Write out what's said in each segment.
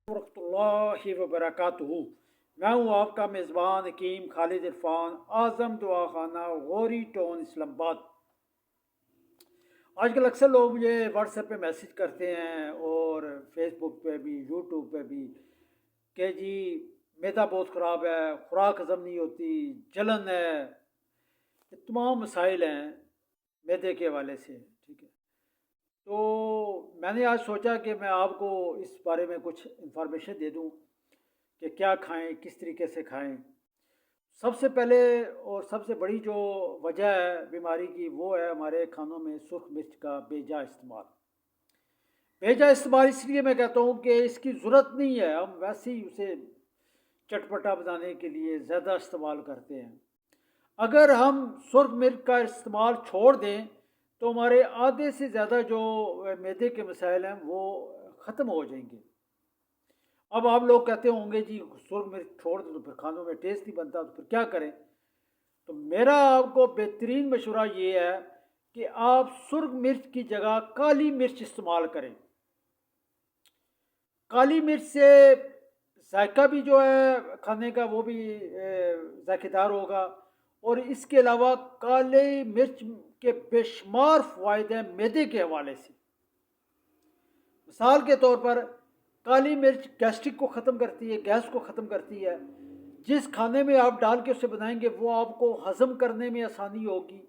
वरहमतुल्लाहि वबरकातुहू। मैं हूँ आपका मेज़बान हकीम खालिद इरफान, आज़म दुआ खाना, गौरी टाउन, इस्लामाबाद। आजकल अक्सर लोग मुझे व्हाट्सएप पे मैसेज करते हैं और फेसबुक पे भी, यूट्यूब पे भी, कि जी मैदा बहुत ख़राब है, खुराक हज़म नहीं होती, जलन है। ये तमाम मसाइल हैं मैदे के हवाले से, ठीक है। तो मैंने आज सोचा कि मैं आपको इस बारे में कुछ इन्फॉर्मेशन दे दूं कि क्या खाएं, किस तरीके से खाएं। सबसे पहले और सबसे बड़ी जो वजह है बीमारी की, वो है हमारे खानों में सुर्ख मिर्च का बेजा इस्तेमाल। बेजा इस्तेमाल इसलिए मैं कहता हूँ कि इसकी ज़रूरत नहीं है, हम वैसे ही उसे चटपटा बनाने के लिए ज़्यादा इस्तेमाल करते हैं। अगर हम सुर्ख मिर्च का इस्तेमाल छोड़ दें तो हमारे आधे से ज़्यादा जो मैदे के मसाइल हैं वो ख़त्म हो जाएंगे। अब आप लोग कहते होंगे जी सुर्ख मिर्च छोड़ दो तो फिर खानों में टेस्ट नहीं बनता, तो फिर क्या करें। तो मेरा आपको बेहतरीन मशवरा ये है कि आप सुर्ख मिर्च की जगह काली मिर्च इस्तेमाल करें। काली मिर्च से जायका भी जो है खाने का वो भी जायकेदार होगा, और इसके अलावा काली मिर्च के बेशुमार फ़ायदे हैं मैदे के हवाले से। मिसाल के तौर पर काली मिर्च गैस्ट्रिक को ख़त्म करती है, गैस को ख़त्म करती है। जिस खाने में आप डाल के उसे बनाएंगे वो आपको हज़म करने में आसानी होगी।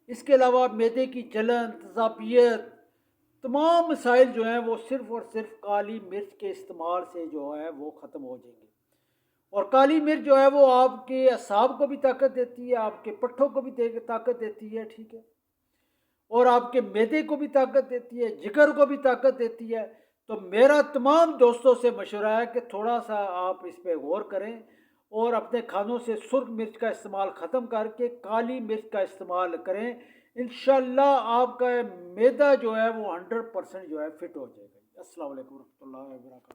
इसके अलावा मैदे की जलन, तज़ाबियत, तमाम मसाइल जो हैं वो सिर्फ़ और सिर्फ काली मिर्च के इस्तेमाल से जो है वो ख़त्म हो जाएंगे। और काली मिर्च जो है वो आपके असाब को भी ताकत देती है, आपके पट्ठों को भी ताकत देती है, ठीक है, और आपके मैदे को भी ताकत देती है, जिगर को भी ताकत देती है। तो मेरा तमाम दोस्तों से मशवरा है कि थोड़ा सा आप इस पर गौर करें और अपने खानों से सुर्ख मिर्च का इस्तेमाल ख़त्म करके काली मिर्च का इस्तेमाल करें। इंशाल्लाह आपका मैदा जो है वो 100% जो है फिट हो जाएगा। अस्सलाम वालेकुम रहमतुल्लाहि व बरकातहू।